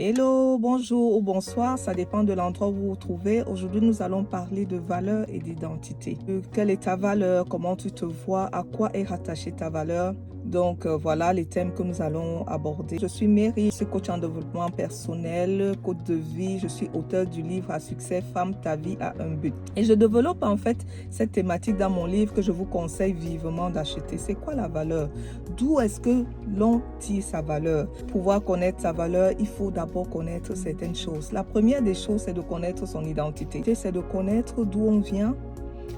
Hello, bonjour ou bonsoir, ça dépend de l'endroit où vous vous trouvez. Aujourd'hui, nous allons parler de valeur et d'identité. Quelle est ta valeur? Comment tu te vois? À quoi est rattachée ta valeur? Donc, voilà les thèmes que nous allons aborder. Je suis Mary, je suis coach en développement personnel, coach de vie. Je suis auteur du livre à succès Femme, ta vie a un but. Et je développe en fait cette thématique dans mon livre que je vous conseille vivement d'acheter. C'est quoi la valeur? D'où est-ce que l'on tire sa valeur? Pour pouvoir connaître sa valeur, il faut d'abord connaître certaines choses. La première des choses, c'est de connaître son identité. C'est de connaître d'où on vient.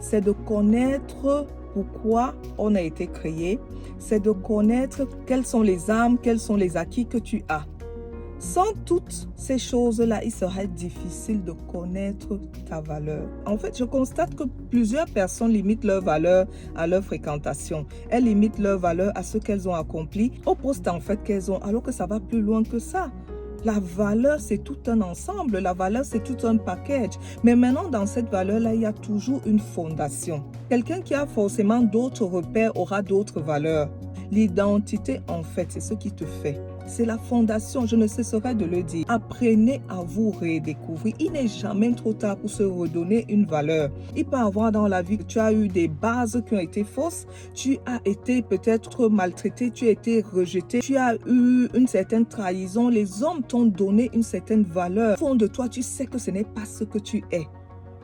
C'est de connaître pourquoi on a été créé. C'est de connaître quelles sont les armes, quels sont les acquis que tu as. Sans toutes ces choses-là, il serait difficile de connaître ta valeur. En fait, je constate que plusieurs personnes limitent leur valeur à leur fréquentation. Elles limitent leur valeur à ce qu'elles ont accompli, au poste en fait qu'elles ont, alors que ça va plus loin que ça. La valeur, c'est tout un ensemble. La valeur, c'est tout un package. Mais maintenant, dans cette valeur-là, il y a toujours une fondation. Quelqu'un qui a forcément d'autres repères aura d'autres valeurs. L'identité, en fait, c'est ce qui te fait. C'est la fondation, je ne cesserai de le dire. Apprenez à vous redécouvrir. Il n'est jamais trop tard pour se redonner une valeur. Il peut y avoir dans la vie que tu as eu des bases qui ont été fausses, tu as été peut-être maltraité, tu as été rejeté, tu as eu une certaine trahison. Les hommes t'ont donné une certaine valeur. Au fond de toi, tu sais que ce n'est pas ce que tu es.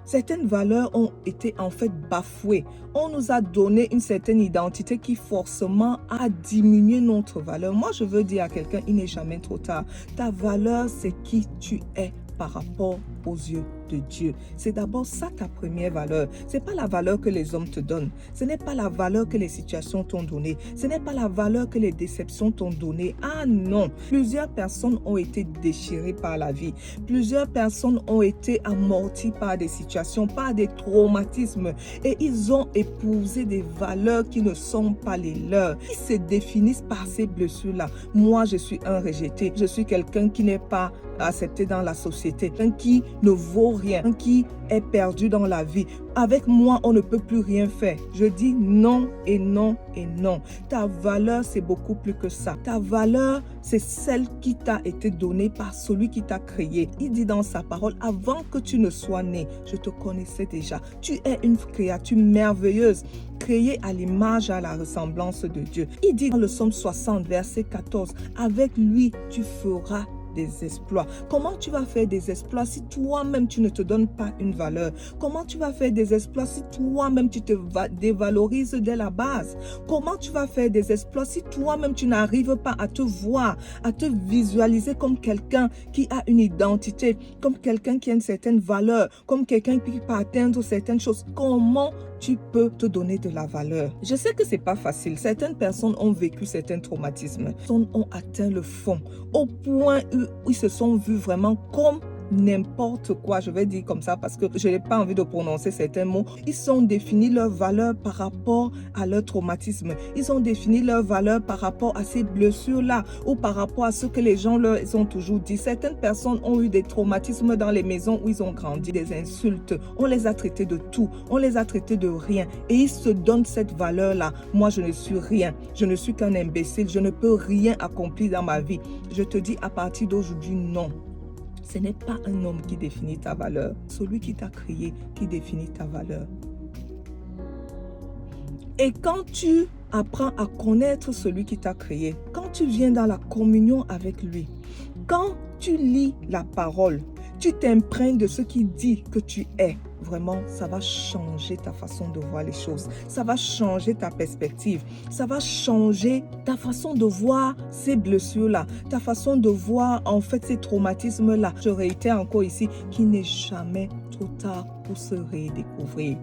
Certaines valeurs ont été en fait bafouées. On nous a donné une certaine identité qui forcément a diminué notre valeur. Moi, je veux dire à quelqu'un, il n'est jamais trop tard. Ta valeur, c'est qui tu es par rapport aux yeux de Dieu. C'est d'abord ça ta première valeur. Ce n'est pas la valeur que les hommes te donnent. Ce n'est pas la valeur que les situations t'ont donnée. Ce n'est pas la valeur que les déceptions t'ont donnée. Ah non! Plusieurs personnes ont été déchirées par la vie. Plusieurs personnes ont été amorties par des situations, par des traumatismes. Et ils ont épousé des valeurs qui ne sont pas les leurs. Ils se définissent par ces blessures-là. Moi, je suis un rejeté. Je suis quelqu'un qui n'est pas accepté dans la société, un qui ne vaut rien, un qui est perdu dans la vie. Avec moi, on ne peut plus rien faire. Je dis non et non et non. Ta valeur, c'est beaucoup plus que ça. Ta valeur, c'est celle qui t'a été donnée par celui qui t'a créé. Il dit dans sa parole, avant que tu ne sois né, je te connaissais déjà. Tu es une créature merveilleuse, créée à l'image et à la ressemblance de Dieu. Il dit dans le psaume 60, verset 14, avec lui, tu feras des exploits. Comment tu vas faire des exploits si toi-même tu ne te donnes pas une valeur? Comment tu vas faire des exploits si toi-même tu te dévalorises dès la base? Comment tu vas faire des exploits si toi-même tu n'arrives pas à te voir, à te visualiser comme quelqu'un qui a une identité, comme quelqu'un qui a une certaine valeur, comme quelqu'un qui peut atteindre certaines choses? Comment tu peux te donner de la valeur? Je sais que c'est pas facile. Certaines personnes ont vécu certains traumatismes, ont atteint le fond, au point où ils se sont vus vraiment comme n'importe quoi, je vais dire comme ça parce que je n'ai pas envie de prononcer certains mots. Ils ont défini leur valeur par rapport à leur traumatisme. Ils ont défini leur valeur par rapport à ces blessures-là ou par rapport à ce que les gens leur ont toujours dit. Certaines personnes ont eu des traumatismes dans les maisons où ils ont grandi, des insultes. On les a traités de tout, on les a traités de rien et ils se donnent cette valeur-là. Moi, je ne suis rien, je ne suis qu'un imbécile, je ne peux rien accomplir dans ma vie. Je te dis à partir d'aujourd'hui, non. Ce n'est pas un homme qui définit ta valeur. Celui qui t'a créé qui définit ta valeur. Et quand tu apprends à connaître celui qui t'a créé, quand tu viens dans la communion avec lui, quand tu lis la parole, tu t'imprègnes de ce qu'il dit que tu es. Vraiment, ça va changer ta façon de voir les choses. Ça va changer ta perspective. Ça va changer ta façon de voir ces blessures-là. Ta façon de voir en fait ces traumatismes-là. Je réitère encore ici qu'il n'est jamais trop tard pour se redécouvrir.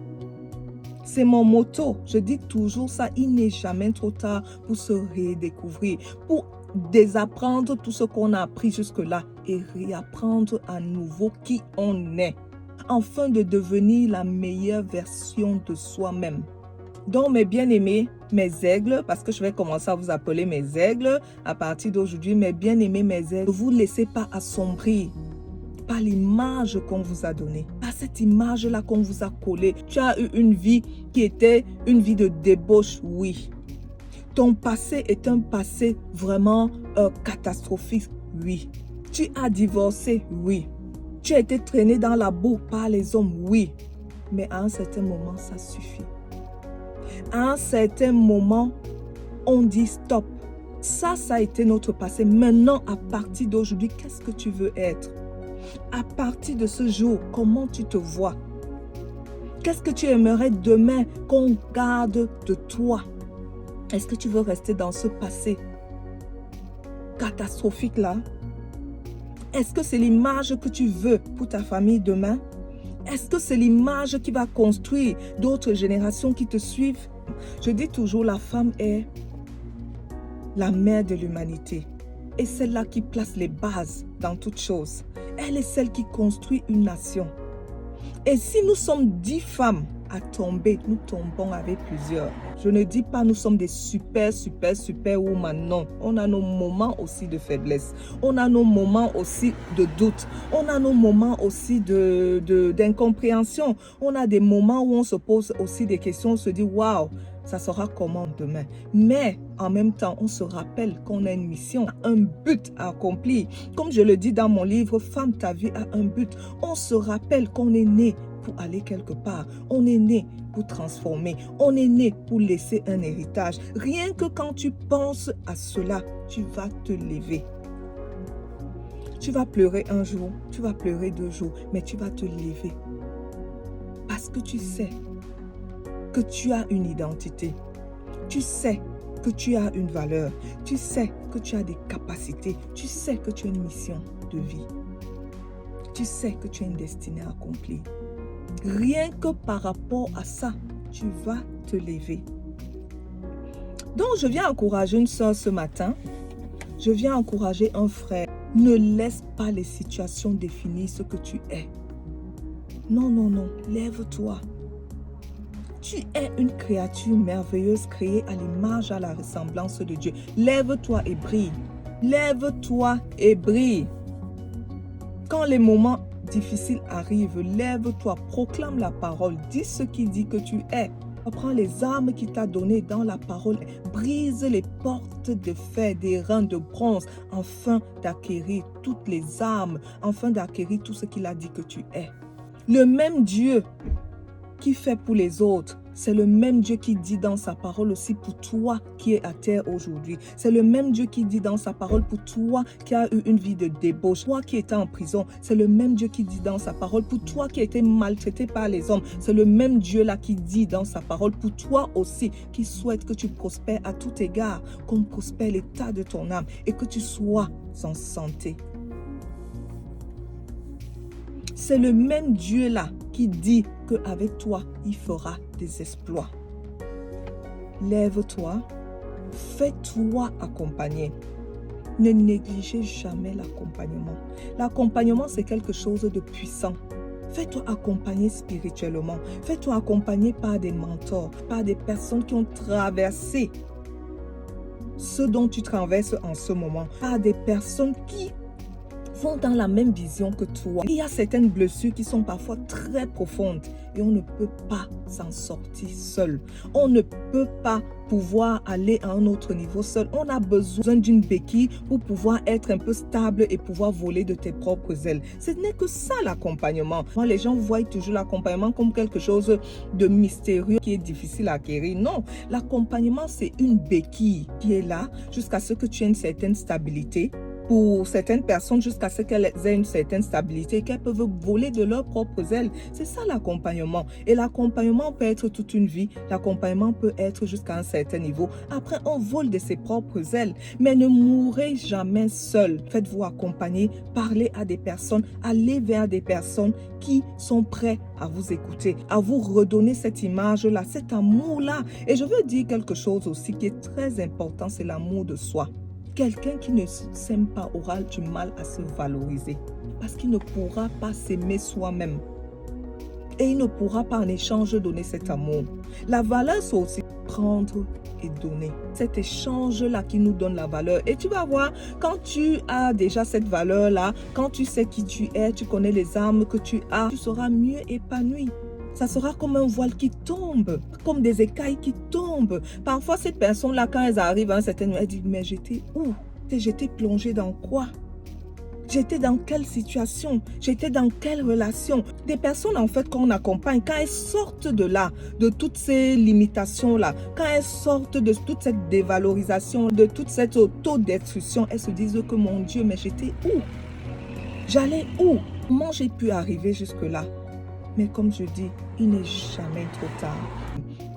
C'est mon motto. Je dis toujours ça. Il n'est jamais trop tard pour se redécouvrir. Pour désapprendre tout ce qu'on a appris jusque-là et réapprendre à nouveau qui on est, afin de devenir la meilleure version de soi-même. Donc, mes bien-aimés, mes aigles, parce que je vais commencer à vous appeler mes aigles à partir d'aujourd'hui, mes bien-aimés, mes aigles, ne vous laissez pas assombrir par l'image qu'on vous a donnée, par cette image-là qu'on vous a collée. Tu as eu une vie qui était une vie de débauche, oui. Ton passé est un passé vraiment catastrophique, oui. Tu as divorcé, oui. Tu as été traîné dans la boue par les hommes, oui. Mais à un certain moment, ça suffit. À un certain moment, on dit stop. Ça a été notre passé. Maintenant, à partir d'aujourd'hui, qu'est-ce que tu veux être? À partir de ce jour, comment tu te vois? Qu'est-ce que tu aimerais demain qu'on garde de toi? Est-ce que tu veux rester dans ce passé catastrophique là? Est-ce que c'est l'image que tu veux pour ta famille demain? Est-ce que c'est l'image qui va construire d'autres générations qui te suivent? Je dis toujours, la femme est la mère de l'humanité et celle-là qui place les bases dans toutes choses. Elle est celle qui construit une nation. Et si nous sommes 10 femmes à tomber, nous tombons avec plusieurs. Je ne dis pas nous sommes des super women, non. On a nos moments aussi de faiblesse. On a nos moments aussi de doute. On a nos moments aussi d'incompréhension. On a des moments où on se pose aussi des questions, on se dit waouh, ça sera comment demain? Mais en même temps, on se rappelle qu'on a une mission, un but à accomplir. Comme je le dis dans mon livre, Femme, ta vie a un but. On se rappelle qu'on est né pour aller quelque part. On est né pour transformer. On est né pour laisser un héritage. Rien que quand tu penses à cela, tu vas te lever. Tu vas pleurer un jour, tu vas pleurer 2 jours, mais tu vas te lever. Parce que tu sais que tu as une identité. Tu sais que tu as une valeur. Tu sais que tu as des capacités. Tu sais que tu as une mission de vie. Tu sais que tu as une destinée à accomplir. Rien que par rapport à ça, tu vas te lever. Donc, je viens encourager une soeur ce matin. Je viens encourager un frère. Ne laisse pas les situations définir ce que tu es. Non, non, non. Lève-toi. Tu es une créature merveilleuse créée à l'image, à la ressemblance de Dieu. Lève-toi et brille. Lève-toi et brille. Quand les moments difficiles arrivent, lève-toi, proclame la parole, dis ce qui dit que tu es. Prends les armes qu'il t'a données dans la parole, brise les portes de fer, des reins de bronze, afin d'acquérir toutes les armes, afin d'acquérir tout ce qu'il a dit que tu es. Le même Dieu qui fait pour les autres, c'est le même Dieu qui dit dans sa parole aussi pour toi qui es à terre aujourd'hui. C'est le même Dieu qui dit dans sa parole pour toi qui as eu une vie de débauche, toi qui étais en prison. C'est le même Dieu qui dit dans sa parole pour toi qui as été maltraité par les hommes. C'est le même Dieu là qui dit dans sa parole pour toi aussi qui souhaite que tu prospères à tout égard, qu'on prospère l'état de ton âme et que tu sois en santé. C'est le même Dieu là qui dit qu'avec toi, il fera des exploits. Lève-toi, fais-toi accompagner. Ne négligez jamais l'accompagnement. L'accompagnement, c'est quelque chose de puissant. Fais-toi accompagner spirituellement. Fais-toi accompagner par des mentors, par des personnes qui ont traversé ce dont tu traverses en ce moment, par des personnes qui vont dans la même vision que toi. Il y a certaines blessures qui sont parfois très profondes et on ne peut pas s'en sortir seul. On ne peut pas pouvoir aller à un autre niveau seul. On a besoin d'une béquille pour pouvoir être un peu stable et pouvoir voler de tes propres ailes. Ce n'est que ça l'accompagnement. Les gens voient toujours l'accompagnement comme quelque chose de mystérieux qui est difficile à acquérir. Non, l'accompagnement c'est une béquille qui est là jusqu'à ce que tu aies une certaine stabilité. Pour certaines personnes, jusqu'à ce qu'elles aient une certaine stabilité, qu'elles peuvent voler de leurs propres ailes. C'est ça l'accompagnement. Et l'accompagnement peut être toute une vie. L'accompagnement peut être jusqu'à un certain niveau. Après, on vole de ses propres ailes. Mais ne mourrez jamais seul. Faites-vous accompagner, parlez à des personnes, allez vers des personnes qui sont prêts à vous écouter, à vous redonner cette image-là, cet amour-là. Et je veux dire quelque chose aussi qui est très important, c'est l'amour de soi. Quelqu'un qui ne s'aime pas aura du mal à se valoriser parce qu'il ne pourra pas s'aimer soi-même. Et il ne pourra pas en échange donner cet amour. La valeur, c'est aussi prendre et donner. Cet échange-là qui nous donne la valeur. Et tu vas voir, quand tu as déjà cette valeur-là, quand tu sais qui tu es, tu connais les armes que tu as, tu seras mieux épanoui. Ça sera comme un voile qui tombe, comme des écailles qui tombent. Parfois, cette personne-là, quand elles arrivent à un certain moment, elle dit, mais j'étais où? J'étais plongée dans quoi? J'étais dans quelle situation? J'étais dans quelle relation? Des personnes en fait qu'on accompagne, quand elles sortent de là, de toutes ces limitations-là, quand elles sortent de toute cette dévalorisation, de toute cette autodestruction, elles se disent que mon Dieu, mais j'étais où? J'allais où? Comment j'ai pu arriver jusque-là? Mais comme je dis, il n'est jamais trop tard.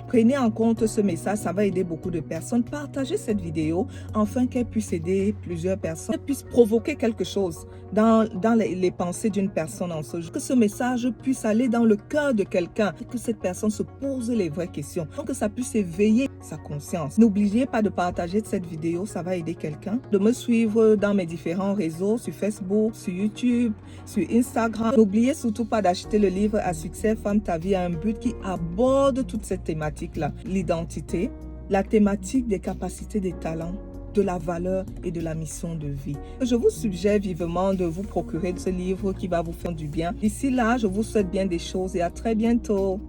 Prenez en compte ce message, ça va aider beaucoup de personnes. Partagez cette vidéo afin qu'elle puisse aider plusieurs personnes, qu'elle puisse provoquer quelque chose dans les pensées d'une personne en ce jour. Que ce message puisse aller dans le cœur de quelqu'un, que cette personne se pose les vraies questions, que ça puisse éveiller sa conscience. N'oubliez pas de partager cette vidéo, ça va aider quelqu'un. De me suivre dans mes différents réseaux, sur Facebook, sur YouTube, sur Instagram. N'oubliez surtout pas d'acheter le livre À succès, Femme, ta vie a un but qui aborde toute cette thématique-là. L'identité, la thématique des capacités, des talents, de la valeur et de la mission de vie. Je vous suggère vivement de vous procurer ce livre qui va vous faire du bien. D'ici là, je vous souhaite bien des choses et à très bientôt.